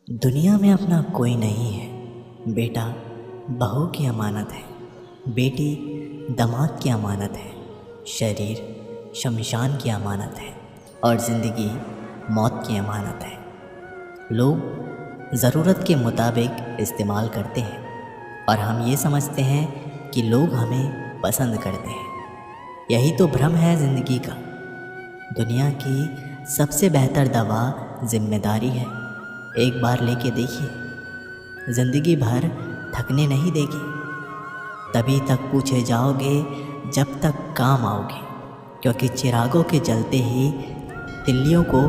दुनिया में अपना कोई नहीं है। बेटा बहू की अमानत है, बेटी दामाद की अमानत है, शरीर शमशान की अमानत है और ज़िंदगी मौत की अमानत है। लोग ज़रूरत के मुताबिक इस्तेमाल करते हैं और हम ये समझते हैं कि लोग हमें पसंद करते हैं। यही तो भ्रम है ज़िंदगी का। दुनिया की सबसे बेहतर दवा जिम्मेदारी है। एक बार लेके देखिए, ज़िंदगी भर थकने नहीं देगी। तभी तक पूछे जाओगे जब तक काम आओगे, क्योंकि चिरागों के जलते ही तिल्लियों को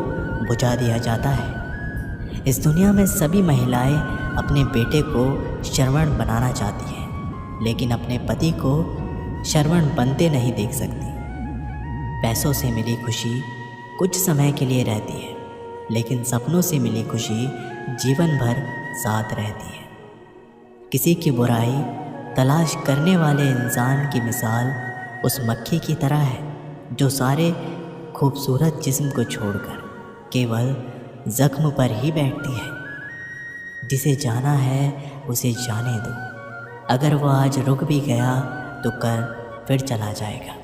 बुझा दिया जाता है। इस दुनिया में सभी महिलाएं अपने बेटे को श्रवण बनाना चाहती हैं, लेकिन अपने पति को श्रवण बनते नहीं देख सकती। पैसों से मिली खुशी कुछ समय के लिए रहती है, लेकिन सपनों से मिली खुशी जीवन भर साथ रहती है। किसी की बुराई तलाश करने वाले इंसान की मिसाल उस मक्खी की तरह है जो सारे खूबसूरत जिस्म को छोड़कर केवल ज़ख्म पर ही बैठती है। जिसे जाना है उसे जाने दो। अगर वो आज रुक भी गया तो कल फिर चला जाएगा।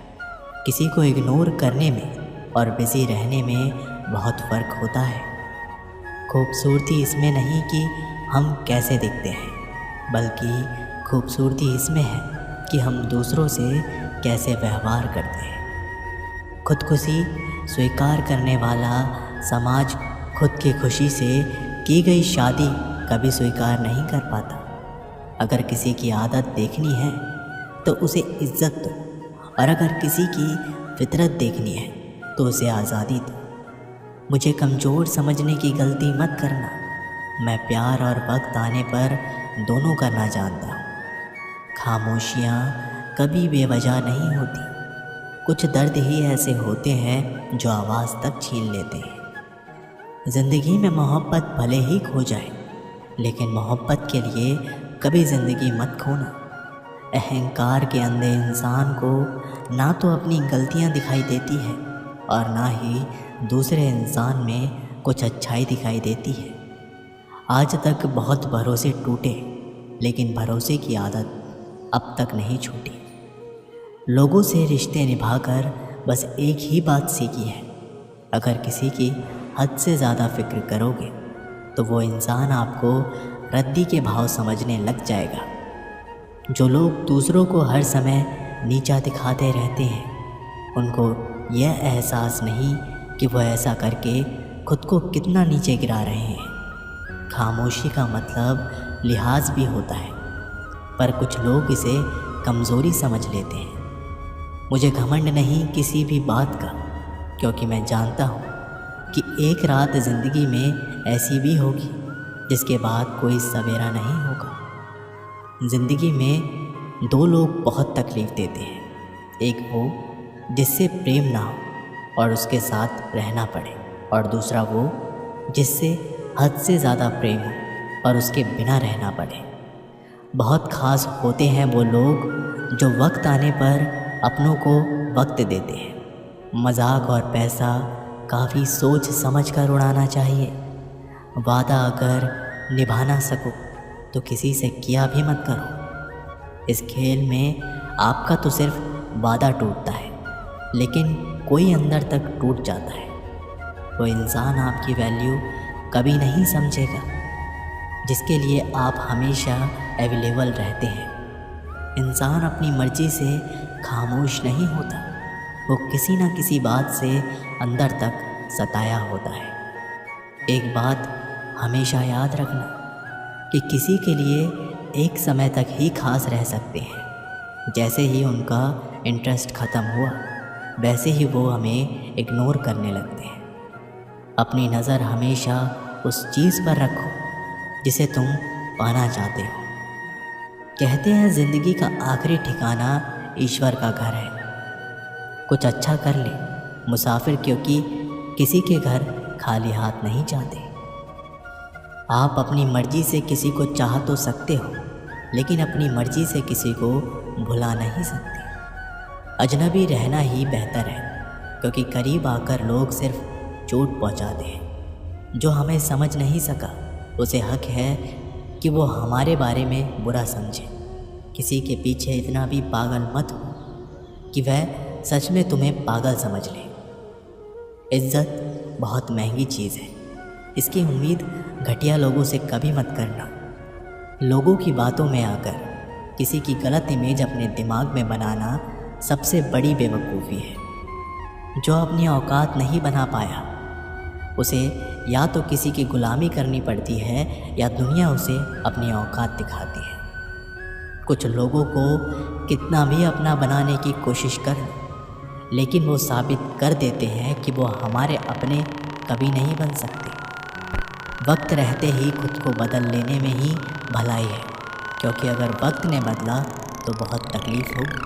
किसी को इग्नोर करने में और बिज़ी रहने में बहुत फ़र्क होता है। खूबसूरती इसमें नहीं कि हम कैसे दिखते हैं, बल्कि खूबसूरती इसमें है कि हम दूसरों से कैसे व्यवहार करते हैं। खुदकुशी स्वीकार करने वाला समाज खुद की खुशी से की गई शादी कभी स्वीकार नहीं कर पाता। अगर किसी की आदत देखनी है तो उसे इज्जत दो, और अगर किसी की फितरत देखनी है तो उसे आज़ादी दो। मुझे कमज़ोर समझने की गलती मत करना। मैं प्यार और वक्त आने पर दोनों करना जानता हूँ। खामोशियाँ कभी बेवजह नहीं होती। कुछ दर्द ही ऐसे होते हैं जो आवाज़ तक छीन लेते हैं। ज़िंदगी में मोहब्बत भले ही खो जाए, लेकिन मोहब्बत के लिए कभी ज़िंदगी मत खोना। अहंकार के अंधे इंसान को ना तो अपनी गलतियाँ दिखाई देती है और ना ही दूसरे इंसान में कुछ अच्छाई दिखाई देती है। आज तक बहुत भरोसे टूटे, लेकिन भरोसे की आदत अब तक नहीं छूटी। लोगों से रिश्ते निभाकर बस एक ही बात सीखी है, अगर किसी की हद से ज़्यादा फिक्र करोगे तो वो इंसान आपको रद्दी के भाव समझने लग जाएगा। जो लोग दूसरों को हर समय नीचा दिखाते रहते हैं, उनको यह एहसास नहीं कि वह ऐसा करके खुद को कितना नीचे गिरा रहे हैं। खामोशी का मतलब लिहाज भी होता है, पर कुछ लोग इसे कमज़ोरी समझ लेते हैं। मुझे घमंड नहीं किसी भी बात का, क्योंकि मैं जानता हूँ कि एक रात ज़िंदगी में ऐसी भी होगी जिसके बाद कोई सवेरा नहीं होगा। ज़िंदगी में दो लोग बहुत तकलीफ़ देते हैं। एक वो जिससे प्रेम ना हो और उसके साथ रहना पड़े, और दूसरा वो जिससे हद से ज़्यादा प्रेम हो और उसके बिना रहना पड़े। बहुत ख़ास होते हैं वो लोग जो वक्त आने पर अपनों को वक्त देते हैं। मजाक और पैसा काफ़ी सोच समझ कर उड़ाना चाहिए। वादा अगर निभा ना सको तो किसी से किया भी मत करो। इस खेल में आपका तो सिर्फ वादा टूटता है, लेकिन कोई अंदर तक टूट जाता है। वो इंसान आपकी वैल्यू कभी नहीं समझेगा जिसके लिए आप हमेशा अवेलेबल रहते हैं। इंसान अपनी मर्ज़ी से खामोश नहीं होता, वो किसी न किसी बात से अंदर तक सताया होता है। एक बात हमेशा याद रखना कि किसी के लिए एक समय तक ही खास रह सकते हैं। जैसे ही उनका इंटरेस्ट ख़त्म हुआ, वैसे ही वो हमें इग्नोर करने लगते हैं। अपनी नज़र हमेशा उस चीज़ पर रखो जिसे तुम पाना चाहते हो। कहते हैं ज़िंदगी का आखिरी ठिकाना ईश्वर का घर है। कुछ अच्छा कर ले मुसाफिर, क्योंकि किसी के घर खाली हाथ नहीं जाते। आप अपनी मर्ज़ी से किसी को चाह तो सकते हो, लेकिन अपनी मर्ज़ी से किसी को भुला नहीं सकते। अजनबी रहना ही बेहतर है, क्योंकि करीब आकर लोग सिर्फ चोट पहुंचाते हैं। जो हमें समझ नहीं सका उसे हक है कि वो हमारे बारे में बुरा समझे। किसी के पीछे इतना भी पागल मत हो कि वह सच में तुम्हें पागल समझ ले। इज्जत बहुत महंगी चीज़ है, इसकी उम्मीद घटिया लोगों से कभी मत करना। लोगों की बातों में आकर किसी की गलत इमेज अपने दिमाग में बनाना सबसे बड़ी बेवकूफ़ी है। जो अपनी औकात नहीं बना पाया उसे या तो किसी की गुलामी करनी पड़ती है या दुनिया उसे अपनी औकात दिखाती है। कुछ लोगों को कितना भी अपना बनाने की कोशिश कर लो, लेकिन वो साबित कर देते हैं कि वो हमारे अपने कभी नहीं बन सकते। वक्त रहते ही खुद को बदल लेने में ही भलाई है, क्योंकि अगर वक्त ने बदला तो बहुत तकलीफ़ होगी।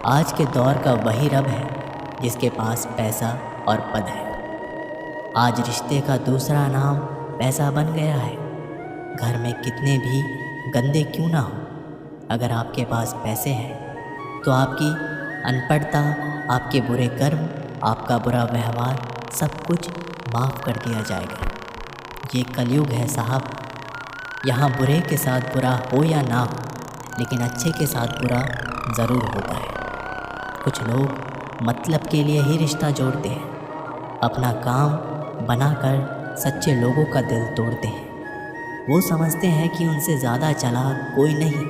आज के दौर का वही रब है जिसके पास पैसा और पद है। आज रिश्ते का दूसरा नाम पैसा बन गया है। घर में कितने भी गंदे क्यों ना हो, अगर आपके पास पैसे हैं तो आपकी अनपढ़ता, आपके बुरे कर्म, आपका बुरा व्यवहार सब कुछ माफ़ कर दिया जाएगा। ये कलयुग है साहब। यहाँ बुरे के साथ बुरा हो या ना हो, लेकिन अच्छे के साथ बुरा ज़रूर होता है। कुछ लोग मतलब के लिए ही रिश्ता जोड़ते हैं, अपना काम बनाकर सच्चे लोगों का दिल तोड़ते हैं। वो समझते हैं कि उनसे ज़्यादा चालाक कोई नहीं,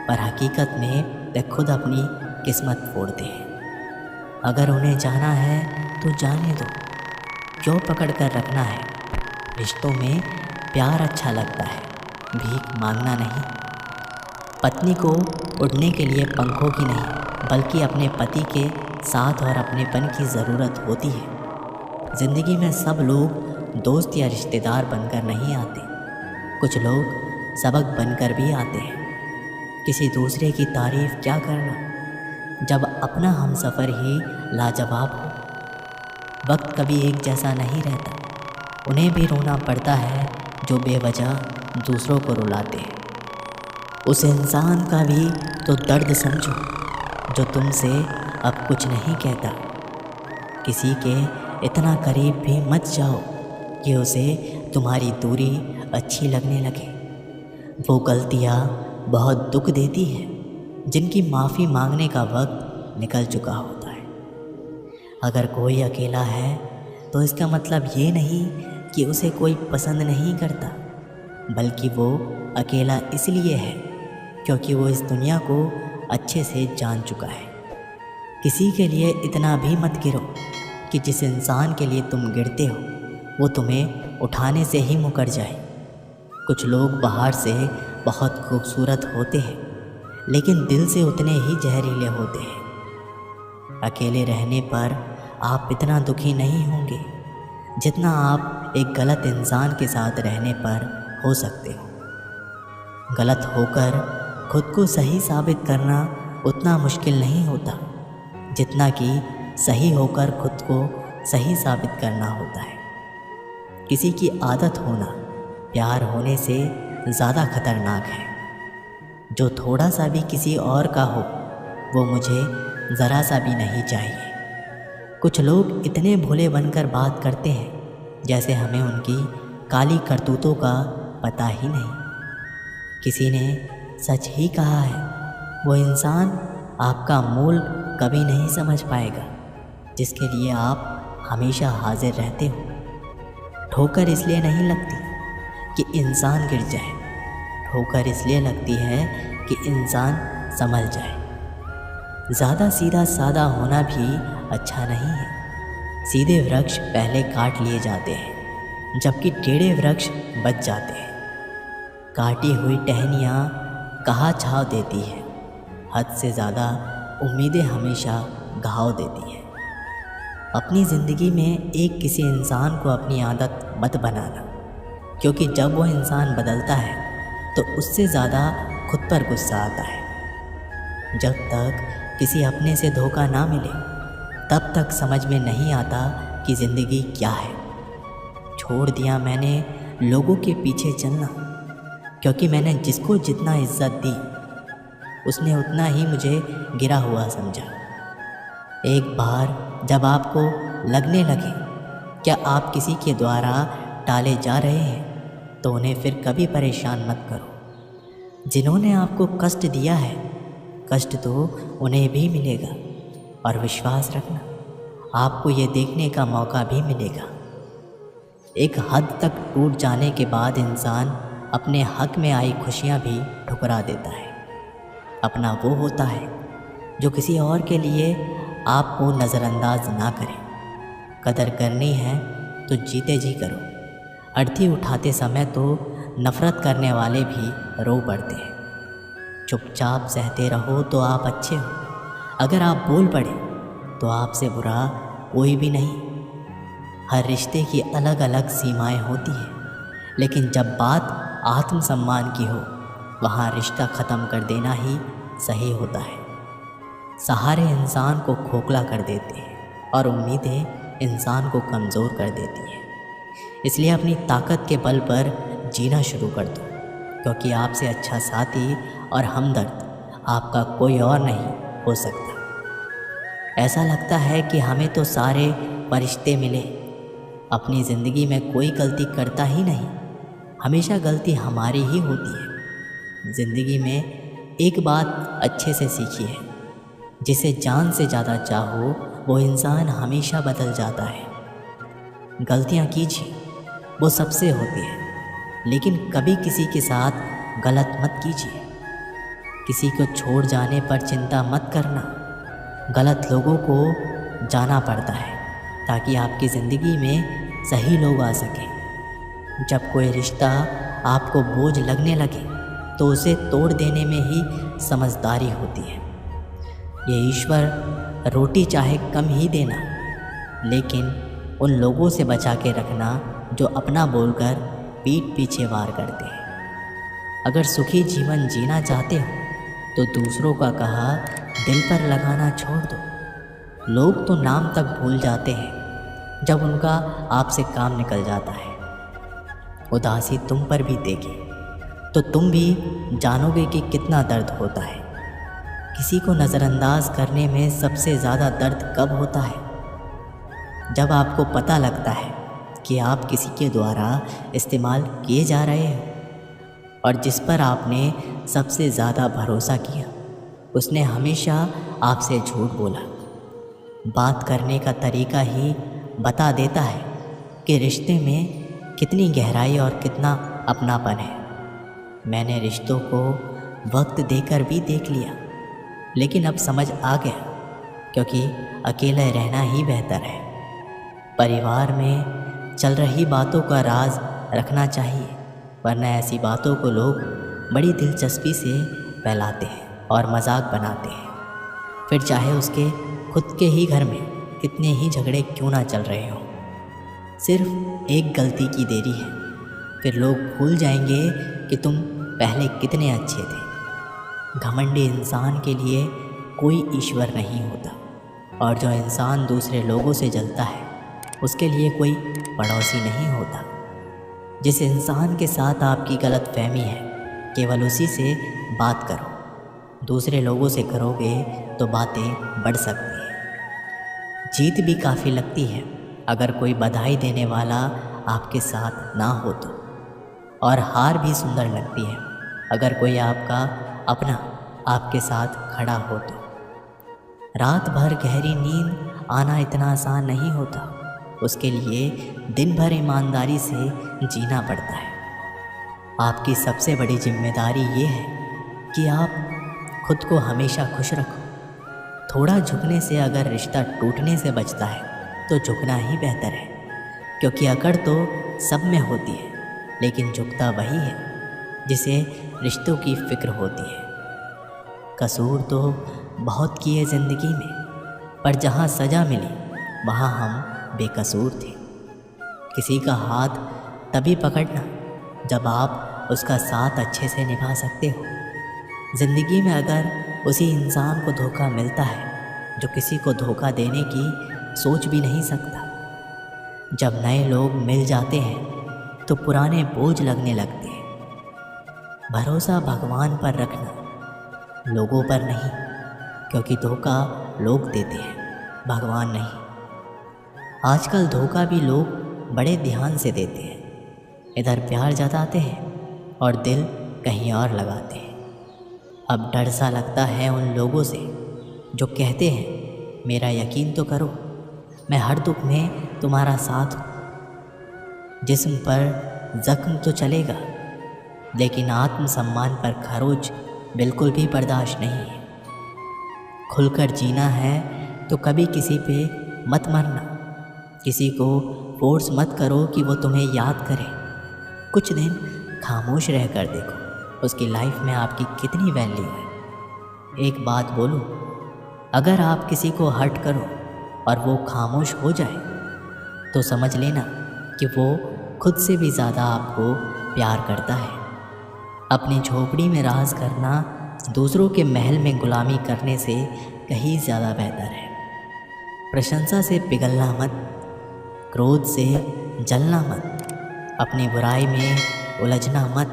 पर हकीकत में वे खुद अपनी किस्मत फोड़ते हैं। अगर उन्हें जाना है तो जाने दो, क्यों पकड़ कर रखना है। रिश्तों में प्यार अच्छा लगता है, भीख मांगना नहीं। पत्नी को उड़ने के लिए पंखों की नहीं, बल्कि अपने पति के साथ और अपनेपन की ज़रूरत होती है। ज़िंदगी में सब लोग दोस्त या रिश्तेदार बनकर नहीं आते, कुछ लोग सबक बनकर भी आते हैं। किसी दूसरे की तारीफ़ क्या करना जब अपना हमसफ़र ही लाजवाब हो। वक्त कभी एक जैसा नहीं रहता, उन्हें भी रोना पड़ता है जो बेवजह दूसरों को रुलाते हैं। उस इंसान का भी तो दर्द समझो जो तुमसे अब कुछ नहीं कहता। किसी के इतना करीब भी मत जाओ कि उसे तुम्हारी दूरी अच्छी लगने लगे। वो गलतियाँ बहुत दुख देती हैं जिनकी माफ़ी मांगने का वक्त निकल चुका होता है। अगर कोई अकेला है तो इसका मतलब ये नहीं कि उसे कोई पसंद नहीं करता, बल्कि वो अकेला इसलिए है क्योंकि वो इस दुनिया को अच्छे से जान चुका है। किसी के लिए इतना भी मत गिरो कि जिस इंसान के लिए तुम गिरते हो वो तुम्हें उठाने से ही मुकर जाए। कुछ लोग बाहर से बहुत खूबसूरत होते हैं, लेकिन दिल से उतने ही जहरीले होते हैं। अकेले रहने पर आप इतना दुखी नहीं होंगे जितना आप एक गलत इंसान के साथ रहने पर हो सकते हो। गलत होकर खुद को सही साबित करना उतना मुश्किल नहीं होता जितना कि सही होकर खुद को सही साबित करना होता है। किसी की आदत होना प्यार होने से ज़्यादा खतरनाक है। जो थोड़ा सा भी किसी और का हो वो मुझे ज़रा सा भी नहीं चाहिए। कुछ लोग इतने भोले बनकर बात करते हैं जैसे हमें उनकी काली करतूतों का पता ही नहीं। किसी ने सच ही कहा है, वो इंसान आपका मूल कभी नहीं समझ पाएगा जिसके लिए आप हमेशा हाजिर रहते हो। ठोकर इसलिए नहीं लगती कि इंसान गिर जाए, ठोकर इसलिए लगती है कि इंसान संभल जाए। ज़्यादा सीधा सादा होना भी अच्छा नहीं है। सीधे वृक्ष पहले काट लिए जाते हैं जबकि टेढ़े वृक्ष बच जाते हैं। काटी हुई टहनियाँ कहाँ छाँव देती है, हद से ज़्यादा उम्मीदें हमेशा घाव देती हैं। अपनी ज़िंदगी में एक किसी इंसान को अपनी आदत मत बनाना, क्योंकि जब वो इंसान बदलता है तो उससे ज़्यादा खुद पर गुस्सा आता है। जब तक किसी अपने से धोखा ना मिले तब तक समझ में नहीं आता कि ज़िंदगी क्या है। छोड़ दिया मैंने लोगों के पीछे चलना, क्योंकि मैंने जिसको जितना इज्जत दी उसने उतना ही मुझे गिरा हुआ समझा। एक बार जब आपको लगने लगे क्या आप किसी के द्वारा टाले जा रहे हैं तो उन्हें फिर कभी परेशान मत करो। जिन्होंने आपको कष्ट दिया है, कष्ट तो उन्हें भी मिलेगा, और विश्वास रखना आपको ये देखने का मौका भी मिलेगा। एक हद तक टूट जाने के बाद इंसान अपने हक में आई खुशियाँ भी ठुकरा देता है। अपना वो होता है जो किसी और के लिए आपको नज़रअंदाज ना करे। कदर करनी है तो जीते जी करो। अर्थी उठाते समय तो नफ़रत करने वाले भी रो पड़ते हैं। चुपचाप सहते रहो तो आप अच्छे हो। अगर आप बोल पड़े तो आपसे बुरा कोई भी नहीं। हर रिश्ते की अलग अलग सीमाएं होती हैं, लेकिन जब बात आत्मसम्मान की हो, वहाँ रिश्ता ख़त्म कर देना ही सही होता है। सहारे इंसान को खोखला कर देते हैं और उम्मीदें इंसान को कमज़ोर कर देती हैं। इसलिए अपनी ताकत के बल पर जीना शुरू कर दो, क्योंकि आपसे अच्छा साथी और हमदर्द आपका कोई और नहीं हो सकता। ऐसा लगता है कि हमें तो सारे फरिश्ते मिले। अपनी ज़िंदगी में कोई गलती करता ही नहीं, हमेशा गलती हमारी ही होती है। ज़िंदगी में एक बात अच्छे से सीखी है, जिसे जान से ज़्यादा चाहो वो इंसान हमेशा बदल जाता है। गलतियाँ कीजिए, वो सबसे होती है, लेकिन कभी किसी के साथ गलत मत कीजिए। किसी को छोड़ जाने पर चिंता मत करना। गलत लोगों को जाना पड़ता है ताकि आपकी ज़िंदगी में सही लोग आ सकें। जब कोई रिश्ता आपको बोझ लगने लगे तो उसे तोड़ देने में ही समझदारी होती है। ये ईश्वर रोटी चाहे कम ही देना, लेकिन उन लोगों से बचा के रखना जो अपना बोलकर पीठ पीछे वार करते हैं। अगर सुखी जीवन जीना चाहते हो तो दूसरों का कहा दिल पर लगाना छोड़ दो। लोग तो नाम तक भूल जाते हैं जब उनका आपसे काम निकल जाता है। उदासी तुम पर भी देगी तो तुम भी जानोगे कि कितना दर्द होता है। किसी को नज़रअंदाज करने में सबसे ज़्यादा दर्द कब होता है? जब आपको पता लगता है कि आप किसी के द्वारा इस्तेमाल किए जा रहे हो, और जिस पर आपने सबसे ज़्यादा भरोसा किया उसने हमेशा आपसे झूठ बोला। बात करने का तरीका ही बता देता है कि रिश्ते में कितनी गहराई और कितना अपनापन है। मैंने रिश्तों को वक्त देकर भी देख लिया, लेकिन अब समझ आ गया, क्योंकि अकेले रहना ही बेहतर है। परिवार में चल रही बातों का राज रखना चाहिए, वरना ऐसी बातों को लोग बड़ी दिलचस्पी से फैलाते हैं और मजाक बनाते हैं। फिर चाहे उसके खुद के ही घर में कितने ही झगड़े क्यों ना चल रहे हों, सिर्फ एक गलती की देरी है, फिर लोग भूल जाएंगे कि तुम पहले कितने अच्छे थे। घमंडी इंसान के लिए कोई ईश्वर नहीं होता, और जो इंसान दूसरे लोगों से जलता है उसके लिए कोई पड़ोसी नहीं होता। जिस इंसान के साथ आपकी गलत फहमी है, केवल उसी से बात करो। दूसरे लोगों से करोगे तो बातें बढ़ सकती हैं। जीत भी काफ़ी लगती है अगर कोई बधाई देने वाला आपके साथ ना हो तो, और हार भी सुंदर लगती है अगर कोई आपका अपना आपके साथ खड़ा हो तो। रात भर गहरी नींद आना इतना आसान नहीं होता, उसके लिए दिन भर ईमानदारी से जीना पड़ता है। आपकी सबसे बड़ी जिम्मेदारी ये है कि आप खुद को हमेशा खुश रखो। थोड़ा झुकने से अगर रिश्ता टूटने से बचता है तो झुकना ही बेहतर है, क्योंकि अकड़ तो सब में होती है, लेकिन झुकता वही है जिसे रिश्तों की फिक्र होती है। कसूर तो बहुत किए ज़िंदगी में, पर जहाँ सज़ा मिली वहाँ हम बेकसूर थे। किसी का हाथ तभी पकड़ना जब आप उसका साथ अच्छे से निभा सकते हो। ज़िंदगी में अगर उसी इंसान को धोखा मिलता है जो किसी को धोखा देने की सोच भी नहीं सकता। जब नए लोग मिल जाते हैं तो पुराने बोझ लगने लगते हैं। भरोसा भगवान पर रखना, लोगों पर नहीं, क्योंकि धोखा लोग देते हैं, भगवान नहीं। आजकल धोखा भी लोग बड़े ध्यान से देते हैं, इधर प्यार जताते हैं और दिल कहीं और लगाते हैं। अब डर सा लगता है उन लोगों से जो कहते हैं मेरा यकीन तो करो, मैं हर दुख में तुम्हारा साथ हूँ। जिस्म पर ज़ख्म तो चलेगा, लेकिन आत्मसम्मान पर खरोच बिल्कुल भी बर्दाश्त नहीं है। खुलकर जीना है तो कभी किसी पे मत मरना, किसी को फोर्स मत करो कि वो तुम्हें याद करे। कुछ दिन खामोश रह कर देखो उसकी लाइफ में आपकी कितनी वैल्यू है। एक बात बोलूं, अगर आप किसी को हर्ट करो और वो खामोश हो जाए तो समझ लेना कि वो खुद से भी ज़्यादा आपको प्यार करता है। अपनी झोपड़ी में राज करना दूसरों के महल में गुलामी करने से कहीं ज़्यादा बेहतर है। प्रशंसा से पिघलना मत, क्रोध से जलना मत, अपनी बुराई में उलझना मत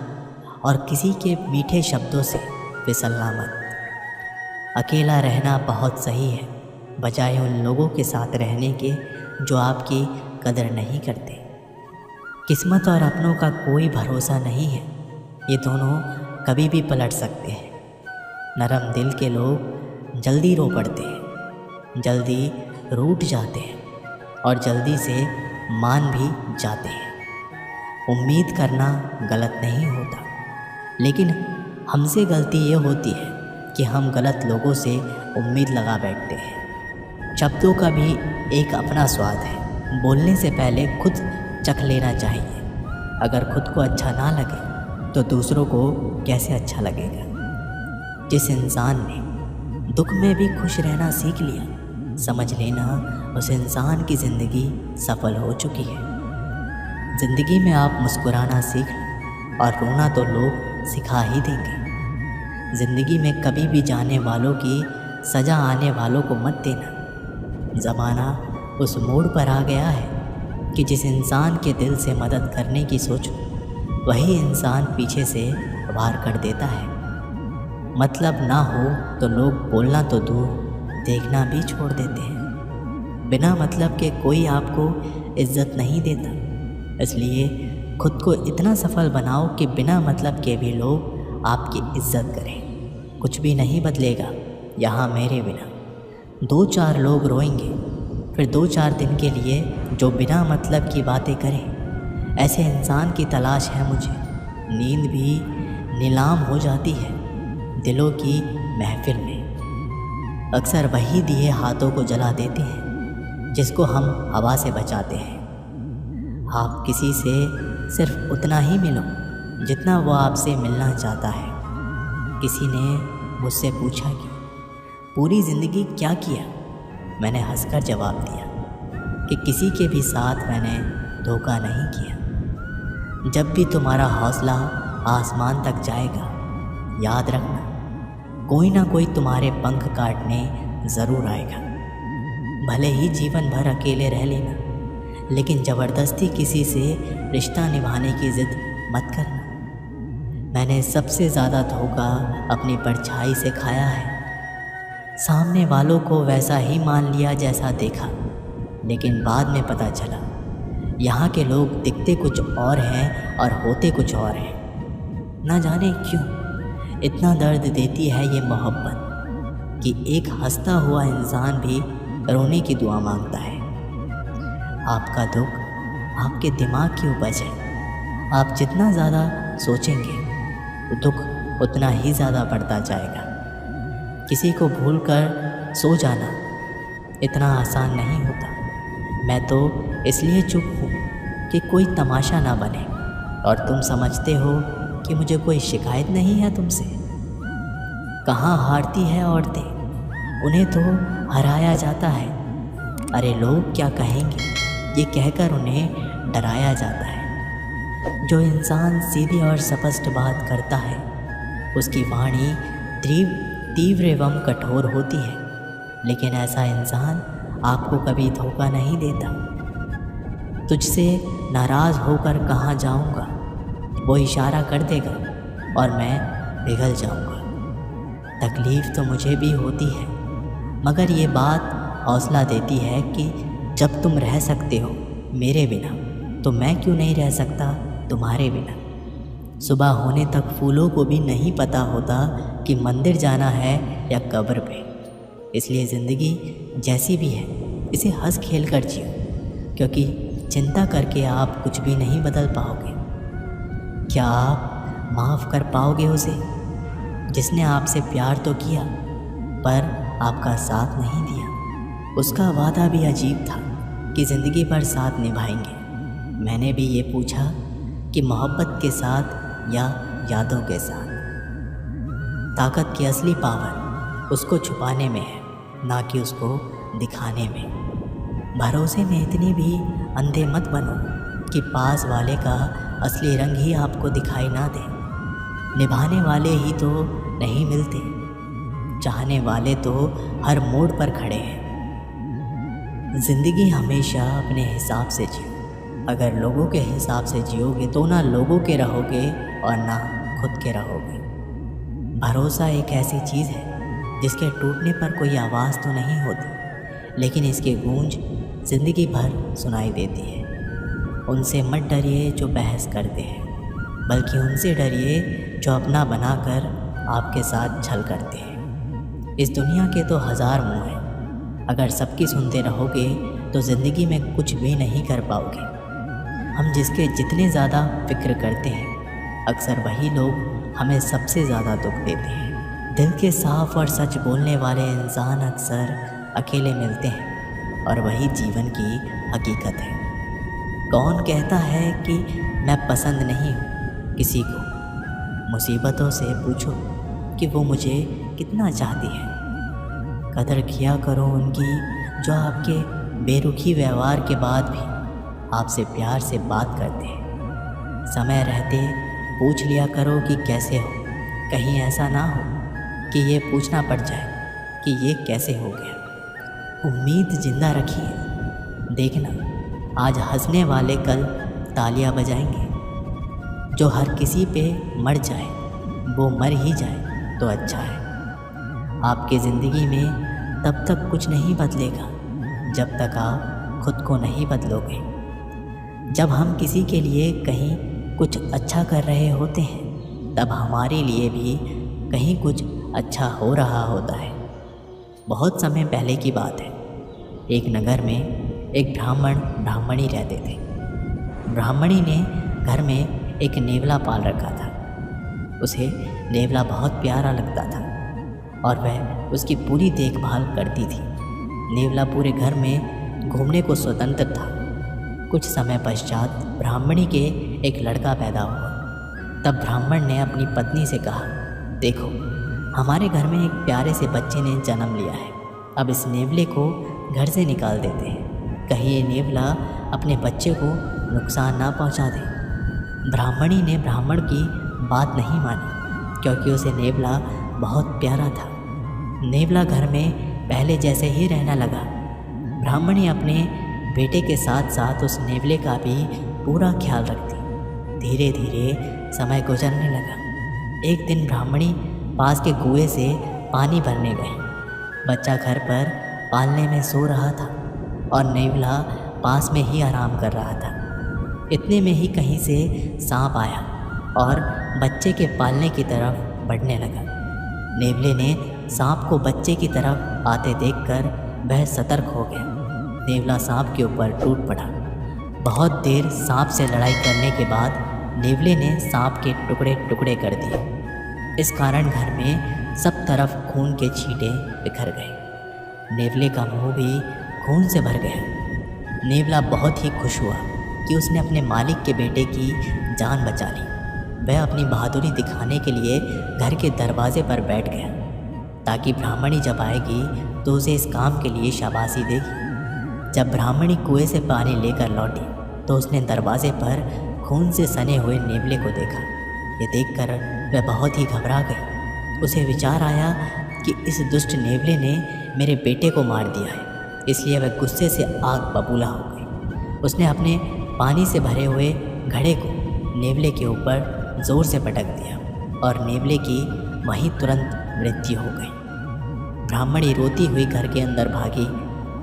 और किसी के मीठे शब्दों से फिसलना मत। अकेला रहना बहुत सही है, बजाय उन लोगों के साथ रहने के जो आपकी कदर नहीं करते। किस्मत और अपनों का कोई भरोसा नहीं है, ये दोनों कभी भी पलट सकते हैं। नरम दिल के लोग जल्दी रो पड़ते हैं, जल्दी रूठ जाते हैं और जल्दी से मान भी जाते हैं। उम्मीद करना गलत नहीं होता, लेकिन हमसे गलती ये होती है कि हम गलत लोगों से उम्मीद लगा बैठते हैं। शब्दों का भी एक अपना स्वाद है, बोलने से पहले खुद चख लेना चाहिए। अगर खुद को अच्छा ना लगे तो दूसरों को कैसे अच्छा लगेगा। जिस इंसान ने दुख में भी खुश रहना सीख लिया, समझ लेना उस इंसान की ज़िंदगी सफल हो चुकी है। ज़िंदगी में आप मुस्कुराना सीख लो और रोना तो लोग सिखा ही देंगे। ज़िंदगी में कभी भी जाने वालों की सज़ा आने वालों को मत देना। ज़माना उस मोड़ पर आ गया है कि जिस इंसान के दिल से मदद करने की सोचो, वही इंसान पीछे से वार कर देता है। मतलब ना हो तो लोग बोलना तो दूर, देखना भी छोड़ देते हैं। बिना मतलब के कोई आपको इज्जत नहीं देता, इसलिए खुद को इतना सफल बनाओ कि बिना मतलब के भी लोग आपकी इज्जत करें। कुछ भी नहीं बदलेगा यहाँ मेरे बिना। 2-4 लोग रोएंगे, फिर 2-4 दिन के लिए जो बिना मतलब की बातें करें। ऐसे इंसान की तलाश है मुझे। नींद भी नीलाम हो जाती है दिलों की महफिल में। अक्सर वही दिए हाथों को जला देते हैं जिसको हम हवा से बचाते हैं। आप किसी से सिर्फ उतना ही मिलो जितना वो आपसे मिलना चाहता है। किसी ने मुझसे पूछा कि पूरी ज़िंदगी क्या किया? मैंने हंसकर जवाब दिया कि किसी के भी साथ मैंने धोखा नहीं किया। जब भी तुम्हारा हौसला आसमान तक जाएगा, याद रखना कोई ना कोई तुम्हारे पंख काटने ज़रूर आएगा। भले ही जीवन भर अकेले रह लेना, लेकिन ज़बरदस्ती किसी से रिश्ता निभाने की ज़िद मत करना। मैंने सबसे ज़्यादा धोखा अपनी परछाई से खाया है। सामने वालों को वैसा ही मान लिया जैसा देखा, लेकिन बाद में पता चला यहाँ के लोग दिखते कुछ और हैं और होते कुछ और हैं। ना जाने क्यों इतना दर्द देती है ये मोहब्बत कि एक हंसता हुआ इंसान भी रोने की दुआ मांगता है। आपका दुख आपके दिमाग की उपज है। आप जितना ज़्यादा सोचेंगे दुख उतना ही ज़्यादा बढ़ता जाएगा। किसी को भूलकर सो जाना इतना आसान नहीं होता। मैं तो इसलिए चुप हूँ कि कोई तमाशा ना बने, और तुम समझते हो कि मुझे कोई शिकायत नहीं है तुमसे। कहाँ हारती है औरतें, उन्हें तो हराया जाता है। अरे लोग क्या कहेंगे ये कहकर उन्हें डराया जाता है। जो इंसान सीधी और स्पष्ट बात करता है उसकी वाणी तीव्र एवं कठोर होती है, लेकिन ऐसा इंसान आपको कभी धोखा नहीं देता। तुझसे नाराज़ होकर कहाँ जाऊँगा, वो इशारा कर देगा और मैं पिघल जाऊँगा। तकलीफ़ तो मुझे भी होती है, मगर ये बात हौसला देती है कि जब तुम रह सकते हो मेरे बिना, तो मैं क्यों नहीं रह सकता तुम्हारे बिना। सुबह होने तक फूलों को भी नहीं पता होता कि मंदिर जाना है या कब्र पे। इसलिए ज़िंदगी जैसी भी है इसे हंस खेल कर जियो, क्योंकि चिंता करके आप कुछ भी नहीं बदल पाओगे। क्या आप माफ़ कर पाओगे उसे जिसने आपसे प्यार तो किया पर आपका साथ नहीं दिया? उसका वादा भी अजीब था कि ज़िंदगी भर साथ निभाएंगे। मैंने भी ये पूछा कि मोहब्बत के साथ या यादों के साथ। ताकत की असली पावर उसको छुपाने में है, ना कि उसको दिखाने में। भरोसे में इतनी भी अंधे मत बनो कि पास वाले का असली रंग ही आपको दिखाई ना दे। निभाने वाले ही तो नहीं मिलते, चाहने वाले तो हर मोड़ पर खड़े हैं। ज़िंदगी हमेशा अपने हिसाब से जियो। अगर लोगों के हिसाब से जियोगे तो ना लोगों के रहोगे और ना खुद के रहोगे। भरोसा एक ऐसी चीज़ है जिसके टूटने पर कोई आवाज़ तो नहीं होती, लेकिन इसकी गूंज ज़िंदगी भर सुनाई देती है। उनसे मत डरिए जो बहस करते हैं, बल्कि उनसे डरिए जो अपना बनाकर आपके साथ छल करते हैं। इस दुनिया के तो हज़ार मुँह हैं, अगर सबकी सुनते रहोगे तो ज़िंदगी में कुछ भी नहीं कर पाओगे। हम जिसके जितने ज़्यादा फिक्र करते हैं, अक्सर वही लोग हमें सबसे ज़्यादा दुख देते हैं। दिल के साफ और सच बोलने वाले इंसान अक्सर अकेले मिलते हैं और वही जीवन की हकीकत है। कौन कहता है कि मैं पसंद नहीं हूँ किसी को? मुसीबतों से पूछो कि वो मुझे कितना चाहती है। कदर किया करो उनकी जो आपके बेरुखी व्यवहार के बाद भी आपसे प्यार से बात करते हैं। समय रहते पूछ लिया करो कि कैसे हो, कहीं ऐसा ना हो कि ये पूछना पड़ जाए कि ये कैसे हो गया। उम्मीद जिंदा रखिए, देखना आज हंसने वाले कल तालियां बजाएंगे। जो हर किसी पे मर जाए वो मर ही जाए तो अच्छा है। आपकी ज़िंदगी में तब तक कुछ नहीं बदलेगा जब तक आप खुद को नहीं बदलोगे। जब हम किसी के लिए कहीं कुछ अच्छा कर रहे होते हैं तब हमारे लिए भी कहीं कुछ अच्छा हो रहा होता है। बहुत समय पहले की बात है, एक नगर में एक ब्राह्मणी रहते थे। ब्राह्मणी ने घर में एक नेवला पाल रखा था। उसे नेवला बहुत प्यारा लगता था और वह उसकी पूरी देखभाल करती थी। नेवला पूरे घर में घूमने को स्वतंत्र था। कुछ समय पश्चात ब्राह्मणी के एक लड़का पैदा हुआ। तब ब्राह्मण ने अपनी पत्नी से कहा, देखो हमारे घर में एक प्यारे से बच्चे ने जन्म लिया है, अब इस नेवले को घर से निकाल देते हैं, कहीं ये नेवला अपने बच्चे को नुकसान ना पहुंचा दे। ब्राह्मणी ने ब्राह्मण की बात नहीं मानी, क्योंकि उसे नेवला बहुत प्यारा था। नेवला घर में पहले जैसे ही रहना लगा। ब्राह्मणी अपने बेटे के साथ साथ उस नेवले का भी पूरा ख्याल रखती। धीरे धीरे समय गुजरने लगा। एक दिन ब्राह्मणी पास के कुएं से पानी भरने गई। बच्चा घर पर पालने में सो रहा था और नेवला पास में ही आराम कर रहा था। इतने में ही कहीं से सांप आया और बच्चे के पालने की तरफ बढ़ने लगा। नेवले ने सांप को बच्चे की तरफ आते देखकर वह सतर्क हो गया। नेवला सांप के ऊपर टूट पड़ा। बहुत देर सांप से लड़ाई करने के बाद नेवले ने सांप के टुकड़े टुकड़े कर दिए। इस कारण घर में सब तरफ खून के छींटे बिखर गए। नेवले का मुंह भी खून से भर गया। नेवला बहुत ही खुश हुआ कि उसने अपने मालिक के बेटे की जान बचा ली। वह अपनी बहादुरी दिखाने के लिए घर के दरवाजे पर बैठ गया, ताकि ब्राह्मणी जब आएगी तो उसे इस काम के लिए शाबाशी देगी। जब ब्राह्मणी कुएं से पानी लेकर लौटी तो उसने दरवाजे पर खून से सने हुए नेवले को देखा। ये देखकर वह बहुत ही घबरा गई। उसे विचार आया कि इस दुष्ट नेवले ने मेरे बेटे को मार दिया है, इसलिए वह गुस्से से आग बबूला हो गई। उसने अपने पानी से भरे हुए घड़े को नेवले के ऊपर ज़ोर से पटक दिया और नेवले की वहीं तुरंत मृत्यु हो गई। ब्राह्मणी रोती हुई घर के अंदर भागी।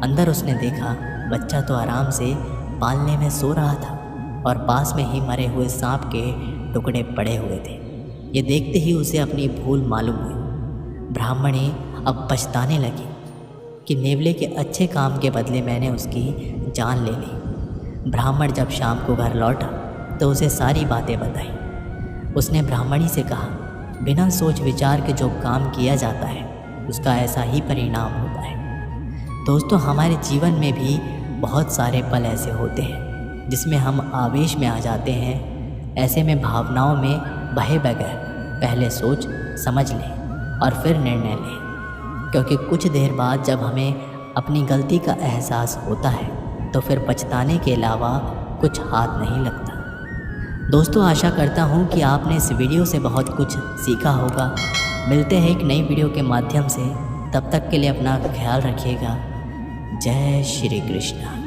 अंदर उसने देखा बच्चा तो आराम से पालने में सो रहा था। और पास में ही मरे हुए सांप के टुकड़े पड़े हुए थे। ये देखते ही उसे अपनी भूल मालूम हुई। ब्राह्मणी अब पछताने लगी कि नेवले के अच्छे काम के बदले मैंने उसकी जान ले ली। ब्राह्मण जब शाम को घर लौटा तो उसे सारी बातें बताई। उसने ब्राह्मणी से कहा, बिना सोच विचार के जो काम किया जाता है उसका ऐसा ही परिणाम होता है। दोस्तों, हमारे जीवन में भी बहुत सारे पल ऐसे होते हैं जिसमें हम आवेश में आ जाते हैं। ऐसे में भावनाओं में बहे बगैर पहले सोच समझ लें और फिर निर्णय लें, क्योंकि कुछ देर बाद जब हमें अपनी गलती का एहसास होता है तो फिर पछताने के अलावा कुछ हाथ नहीं लगता। दोस्तों, आशा करता हूँ कि आपने इस वीडियो से बहुत कुछ सीखा होगा। मिलते हैं एक नई वीडियो के माध्यम से। तब तक के लिए अपना ख्याल रखिएगा। जय श्री कृष्ण।